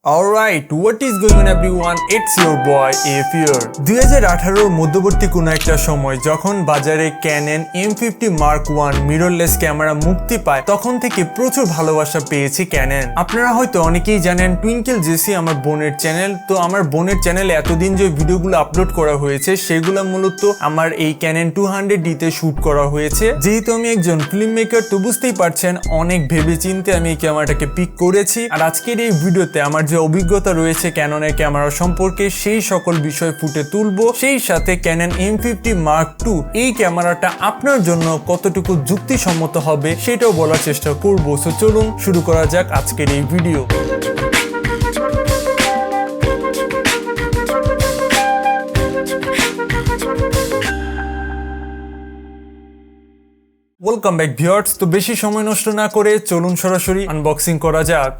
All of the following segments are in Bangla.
Alright, what is going on everyone? It's your boy F here. 2018 মধ্যবর্তী কোনো একটা সময় যখন বাজারে Canon M50 Mark I mirrorless camera মুক্তি পায় তখন থেকে প্রচুর ভালোবাসা পেয়েছি Canon। আপনারা হয়তো অনেকেই জানেন Twinkle Jasi আমার বোনের চ্যানেল। তো আমার বোনের চ্যানেলে এতদিন যে ভিডিওগুলো আপলোড করা হয়েছে সেগুলো মূলত আমার এই Canon 200D তে শুট করা হয়েছে। যেহেতু আমি একজন ফিল্ম মেকার তো বুঝতেই পারছেন অনেক ভেবেচিন্তে আমি এই ক্যামেরাটাকে পিক করেছি। আর আজকের এই ভিডিওতে আমার যে অভিজ্ঞতা রয়েছে ক্যাননের ক্যামেরা সম্পর্কে সেই সকল বিষয় ফুটে তুলবো, সেই সাথে Canon M50 Mark II এই ক্যামেরাটা আপনার জন্য কতটুকু যুক্তিসম্মত হবে সেটাও বলার চেষ্টা করব। সো চলুন শুরু করা যাক আজকের এই ভিডিও। Welcome back viewers. তো বেশি সময় নষ্ট না করে চলুন সরাসরি আনবক্সিং করা যাক।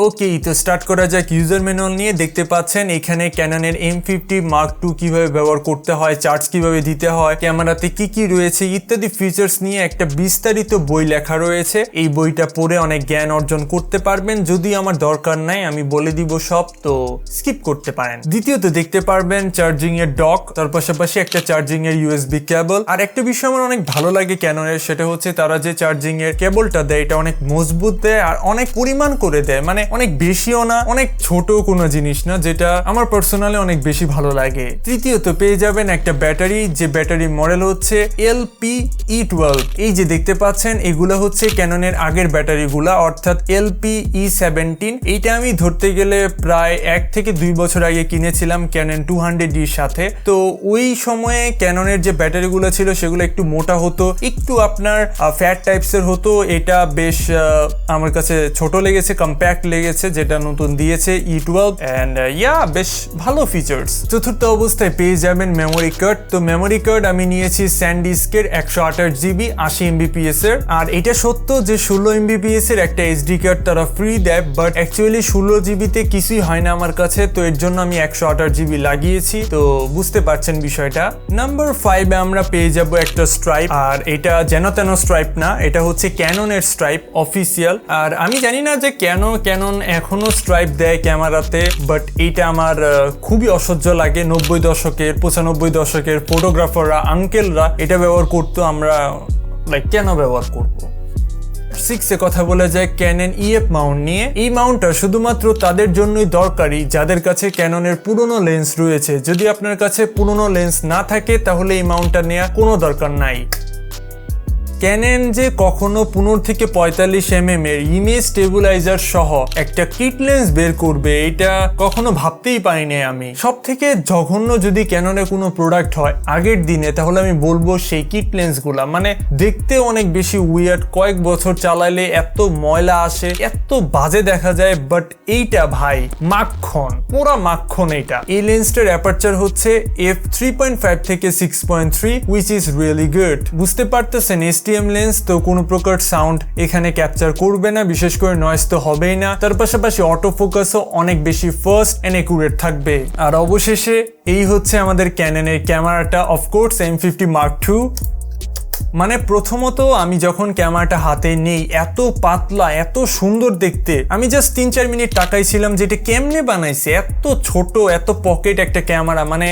ওকে, তো স্টার্ট করা যাক ইউজার ম্যানুয়াল নিয়ে। দেখতে পাচ্ছেন এখানে ক্যাননের M50 Mark II কিভাবে ব্যবহার করতে হয়, চার্জ কিভাবে দিতে হয়, ক্যামেরাতে কি কি রয়েছে ইত্যাদি ফিচার্স নিয়ে একটা বিস্তারিত বই লেখা রয়েছে। এই বইটা পড়ে অনেক জ্ঞান অর্জন করতে পারবেন। যদি আমার দরকার নাই আমি বলে দিব সব, তো স্কিপ করতে পারেন। দ্বিতীয়ত দেখতে পারবেন চার্জিং এর ডক, তার পাশাপাশি একটা চার্জিং এর USB কেবল। আর একটা বিষয় আমার অনেক ভালো লাগে ক্যাননের, সেটা হচ্ছে তারা যে চার্জিং এর কেবলটা দেয় এটা অনেক মজবুত দেয় আর অনেক পরিমাণ করে দেয়, মানে অনেক বেশিও না অনেক ছোট কোনো জিনিস না, যেটা আমার পার্সোনালি অনেক বেশি ভালো লাগে। তৃতীয়ত পেয়ে যাবেন একটা ব্যাটারি, যে ব্যাটারি মডেল হচ্ছে LPE12। এই যে দেখতে পাচ্ছেন এগুলা হচ্ছে ক্যাননের আগের ব্যাটারিগুলা, অর্থাৎ LPE17। এইটা আমি ধরতে গেলে প্রায় 1 থেকে 2 বছর আগে কিনেছিলাম Canon 200D এর সাথে। তো ওই সময়ে ক্যাননের যে ব্যাটারিগুলো ছিল সেগুলো একটু মোটা হতো, একটু আপনার ফ্যাট টাইপসের হতো। এটা বেশ আমার কাছে ছোট লেগেছে, কম্প্যাক্ট লেগেছে, যেটা নতুন দিয়েছে E12 এন্ড বেশ ভালো ফিচার্স। চতুর্থ অবস্থায় পেয়ে যাবেন মেমোরি কার্ড। তো মেমোরি কার্ড আমি নিয়েছি স্যানডিস্কের 128GB 80mbps এর। আর এটা সত্য যে 16mbps এর একটা SD কার্ড তারা ফ্রি দেয়, বাট অ্যাকচুয়ালি 16GB তে কিছুই হয় না আমার কাছে, তো এর জন্য আমি 128GB লাগিয়েছি। তো বুঝতে পারছেন বিষয়টা। নাম্বার 5 এ আমরা পেয়ে যাব একটা স্ট্রাইপ। আর এটা যেন তেন স্ট্রাইপ না, এটা হচ্ছে ক্যাননের স্ট্রাইপ অফিসিয়াল। আর আমি জানি না যে ক্যানন এখনো স্ট্রাইপ দেয় ক্যামেরাতে, বাট এইটা আমার খুবই অসহ্য লাগে। 90 দশকের 95 দশকের ফটোগ্রাফাররা আঙ্কেলরা এটা ব্যবহার করতো, আমরা কেন ব্যবহার করবো। 6 এ কথা বলা যায় Canon EF মাউন্ট নিয়ে। এই মাউন্টটা শুধুমাত্র তাদের জন্যই দরকারি যাদের কাছে ক্যাননের পুরনো লেন্স রয়েছে। যদি আপনার কাছে পুরনো লেন্স না থাকে তাহলে এই মাউন্টটা নেওয়া কোনো দরকার নাই। Canon যে কখনো 15 থেকে 45mm এর ইমেজ স্টেবিলাইজার সহ একটা কিট লেন্স বের করবে এটা কখনো ভাবতেই পারিনি আমি। সব থেকে জঘন্য যদি ক্যাননের কোনো প্রোডাক্ট হয় আগের দিনে, তাহলে আমি বলবো সেই কিট লেন্সগুলা, মানে দেখতে অনেক বেশি উইয়ার্ড, কয়েক বছর চালাইলে এত ময়লা আসে, এত বাজে দেখা যায়। বাট এইটা ভাই মাখন, পুরা মাখন। এইটা এই লেন্সটার অ্যাপারচার হচ্ছে f3.5 থেকে 6.3 which is really good। বুঝতে পারতেছেন STM লেন্স, তো কোনো প্রকার সাউন্ড এখানে ক্যাপচার করবে না, বিশেষ করে নয়েজ তো হবেই না। তার পাশাপাশি অটো ফোকাসও অনেক বেশি ফাস্ট এন্ড একুরেট থাকবে। আর অবশেষে এই হচ্ছে আমাদের ক্যাননের ক্যামেরাটা, অফকোর্স M50 Mark II। মানে প্রথমত আমি যখন ক্যামেরাটা হাতে নেই, এত পাতলা এত সুন্দর দেখতে, আমি জাস্ট 3-4 মিনিট তাকাইছিলাম যে এটা কেমনে বানাইছে। এত ছোট এত পকেট একটা ক্যামেরা, মানে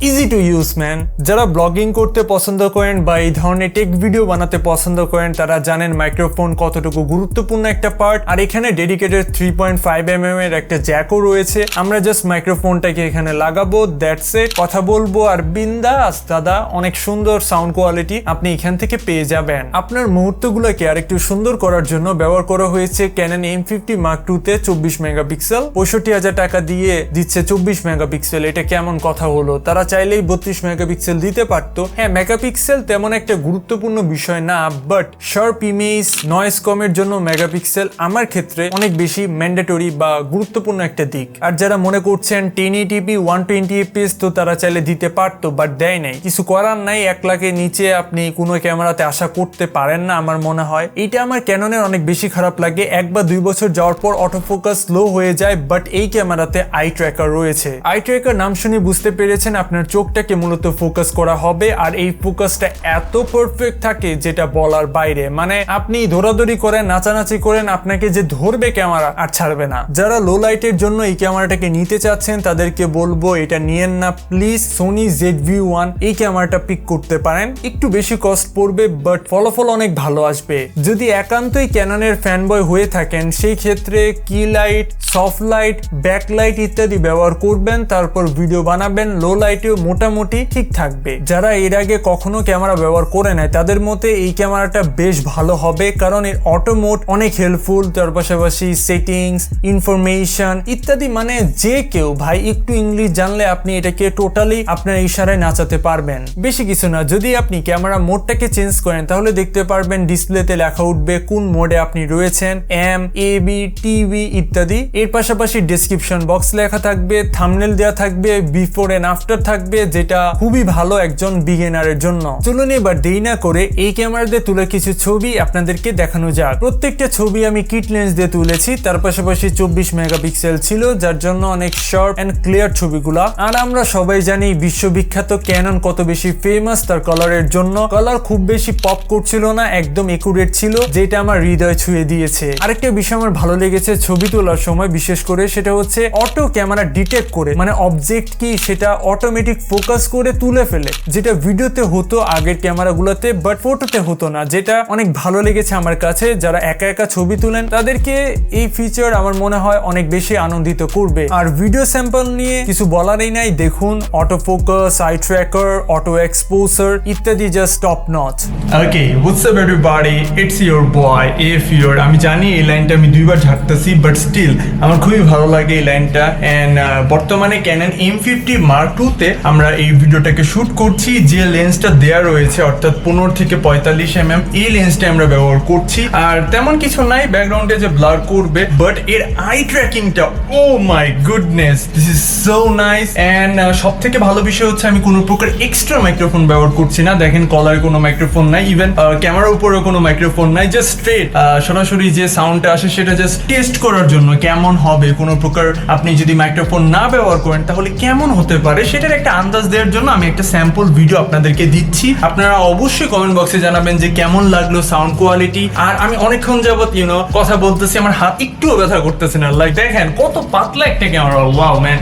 ইজি টু ইউজ ম্যান। যারা ব্লগিং করতে পছন্দ করেন বা এই ধরনের টেক ভিডিও বানাতে পছন্দ করেন তারা জানেন মাইক্রোফোন কতটুকু গুরুত্বপূর্ণ একটা পার্ট। আর এখানে ডেডিকেটেড 3.5mm এর একটা জ্যাকও রয়েছে। আমরা জাস্ট মাইক্রোফোনটাকে এখানে লাগাবো, দ্যাটস ইট। কথা বলবো আর বিন্দাস দাদা, অনেক সুন্দর সাউন্ড কোয়ালিটি আপনি এখান থেকে পেয়ে যাবেন। আপনার মুহূর্তগুলোকে আর একটু সুন্দর করার জন্য ব্যবহার করা হয়েছে Canon M50 Mark II তে 24 মেগাপিক্সেল। 65,000 টাকা দিয়ে দিচ্ছে 24 মেগাপিক্সেল। এটা কেমন কথা হলো? তারা চাইলেই 32 মেগাপিক্সেল দিতে পারতো। হ্যাঁ, মেগাপিক্সেল তেমন একটা গুরুত্বপূর্ণ বিষয় না, বাট শার্প ইমেজ নয়েজ কমের জন্য মেগাপিক্সেল আমার ক্ষেত্রে অনেক বেশি ম্যান্ডেটরি বা গুরুত্বপূর্ণ একটা দিক। আর যারা মনে করছেন 1080p 120fps তো তারা চাইলে দিতে পারতো, বাট দেয় নাই। কিছু করার নাই, 1 লাখের নিচে আপনি কোনো ক্যামেরাতে আশা করতে পারেন না আমার মনে হয়। এটা আমার ক্যাননের অনেক বেশি খারাপ লাগে। 1 বা 2 বছর যাওয়ার পর অটোফোকাস স্লো হয়ে যায়, বাট এই ক্যামেরাতে আই ট্র্যাকার রয়েছে। আই ট্র্যাকার নাম শুনে বুঝতে পেরেছেন আপনার আপনার চোখটাকে মূলত ফোকাস করা হবে, আর এই ফোকাসটা এত পারফেক্ট থাকে যেটা বলার বাইরে। মানে আপনি দৌড়াদৌড়ি করেন, নাচানাচি করেন, আপনাকে যে ধরবে ক্যামেরা আর ছাড়বে না। যারা লো লাইটের জন্য এই ক্যামেরাটাকে নিতে চাচ্ছেন তাদেরকে বলবো এটা নিয়েন না প্লিজ। সোনি ZV-1 এই ক্যামেরাটা পিক করতে পারেন, একটু বেশি কস্ট পড়বে বাট ফলাফল অনেক ভালো আসবে। যদি একান্তই ক্যাননের ফ্যানবয় হয়ে থাকেন সেই ক্ষেত্রে কি light, soft light, back light ইত্যাদি ব্যবহার করবেন, তারপর ভিডিও বানাবেন। লো লাইটেও মোটামুটি ঠিক থাকবে। যারা এর আগে কখনো ক্যামেরা ব্যবহার করে নেয় তাদের মতে এই ক্যামেরাটা বেশ ভালো হবে, কারণ এর অটো মোড অনেক হেল্পফুল। তার পাশাপাশি সেটিংস, ইনফরমেশন ইত্যাদি, মানে যে কেউ ভাই একটু ইংলিশ জানলে আপনি এটাকে টোটালি আপনার ইশারায় নাচাতে পারবেন। বেশি কিছু না, যদি আপনি ক্যামেরা মোডটাকে চেঞ্জ করেন তাহলে দেখতে পারবেন ডিসপ্লেতে লেখা উঠবে কোন মোডে আপনি রয়েছেন, M, AB, TV ইত্যাদি। এর পাশাপাশি ডেসক্রিপশন বক্স লেখা থাকবে, থাম্বনেল দেওয়া থাকবে, বিফোর এন্ড আফটার থাকবে, যেটা খুবই ভালো একজন বিগিনারের জন্য। চলুন এবার দেরি না করে এই ক্যামেরা দিয়ে তোলা কিছু ছবি আপনাদেরকে দেখানো যাক। প্রত্যেকটা ছবি আমি কিট লেন্স দিয়ে তুলেছি, তার পাশাপাশি 24 মেগাপিক্সেল ছিল, যার জন্য অনেক শর্ট এন্ড ক্লিয়ার ছবিগুলা। আর আমরা সবাই জানি বিশ্ববিখ্যাত ক্যানন কত বেশি ফেমাস তার কালারের জন্য। কালার খুব বেশি পপ করছিল না, একদম একুরেট ছিল, যেটা আমার হৃদয় ছুঁয়ে দিয়েছে। আরেকটা বিষয় আমার ভালো লেগেছে ছবি তোলার সময় বিশেষ করে, সেটা হচ্ছে অটো ক্যামেরা ডিটেক্ট করে, মানে অবজেক্ট কি সেটা অটোমেটিক ফোকাস করে তুলে ফেলে, যেটা ভিডিওতে হতো আগের ক্যামেরাগুলোতে বাট ফটোতে হতো না, যেটা অনেক ভালো লেগেছে আমার কাছে। যারা একা একা ছবি তুলেন তাদেরকে এই ফিচার আমার মনে হয় অনেক বেশি আনন্দিত করবে। আর ভিডিও স্যাম্পল নিয়ে কিছু বলারই নাই, দেখুন auto focus, eye tracker, auto exposure ইত্যাদি just top notch. Okay, what's up everybody, it's your boy এফিওর। আমি জানি এই লাইনটা আমি দুইবার ঝাড়তেছি বাট স্টিল আমার খুবই ভালো লাগে এই লাইনটা। এন্ড বর্তমানে ক্যানন M50 Mark II তে আমরা এই ভিডিওটাকে শুট করছি। যে লেন্সটা দেয়া রয়েছে অর্থাৎ 15 থেকে 45 mm, এই লেন্সটা আমরা ব্যবহার করছি। আর তেমন কিছু নাই ব্যাকগ্রাউন্ডে যে ব্লার করবে, বাট এর আই ট্র্যাকিংটা, oh my goodness, this is so nice. And সব থেকে ভালো বিষয় হচ্ছে আমি কোনো প্রকার এক্সট্রা মাইক্রোফোন ব্যবহার করছি না। দেখেন কলারে কোনো মাইক্রোফোন নাই, ইভেন ক্যামেরার উপরেও কোনো মাইক্রোফোন নাই, জাস্ট স্ট্রেট সরাসরি যে সাউন্ডটা আসে সেটা জাস্ট টেস্ট করার জন্য কেমন হবে। কোনো প্রকার আপনি যদি মাইক্রোফোন না ব্যবহার করেন তাহলে কেমন হতে পারে সেটার একটা আন্দাজ দেওয়ার জন্য আমি একটা স্যাম্পল ভিডিও আপনাদেরকে দিচ্ছি। আপনারা অবশ্যই কমেন্ট বক্সে জানাবেন যে কেমন লাগলো সাউন্ড কোয়ালিটি। আর আমি অনেকক্ষণ যাবত কথা বলতেছি, আমার হাত একটুও ব্যথা করতেছে না। লাইক দেখেন কত পাতলা একটা camera, wow man.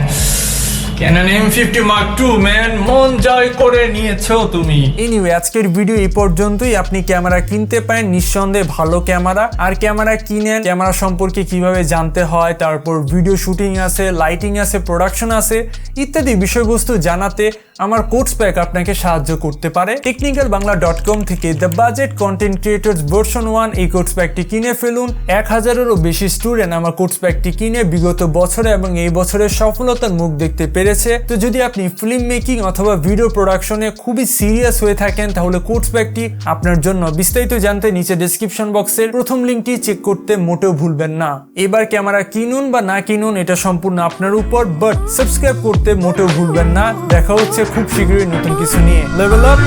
Canon M50 Mark II man, মন জয় করে নিয়েছো তুমি। এনিওয়ে, আজকের ভিডিও এই পর্যন্তই। আপনি ক্যামেরা কিনতে পারেন, নিঃসন্দেহে ভালো ক্যামেরা। আর ক্যামেরা কিনেন, ক্যামেরা সম্পর্কে কিভাবে জানতে হয়, তারপর ভিডিও শুটিং আছে, লাইটিং আছে, প্রোডাকশন আছে ইত্যাদি বিষয়বস্তু জানাতে আমার কোর্স প্যাক আপনাকে সাহায্য করতে পারে। technicalbangla.com থেকে the budget content creators version 1 এই কোর্স প্যাকটি কিনে ফেলুন। 1000-এরও বেশি স্টুডেন্ট আমার কোর্স প্যাকটি কিনে বিগত বছরে এবং এই বছরের সফলতার মুখ দেখতে পেরেছে। তো যদি আপনি ফিল্ম মেকিং অথবা ভিডিও প্রোডাকশনে খুবই সিরিয়াস হয়ে থাকেন তাহলে কোর্স প্যাকটি আপনার জন্য। বিস্তারিত জানতে নিচে ডেসক্রিপশন বক্সের প্রথম লিঙ্কটি চেক করতে মোটেও ভুলবেন না। এবার ক্যামেরা কিনুন বা না কিনুন এটা সম্পূর্ণ আপনার উপর, বাট সাবস্ক্রাইব করতে মোটেও ভুলবেন না। দেখা হচ্ছে খুব শীঘ্রই নতুন কিছু নিয়ে। Level up.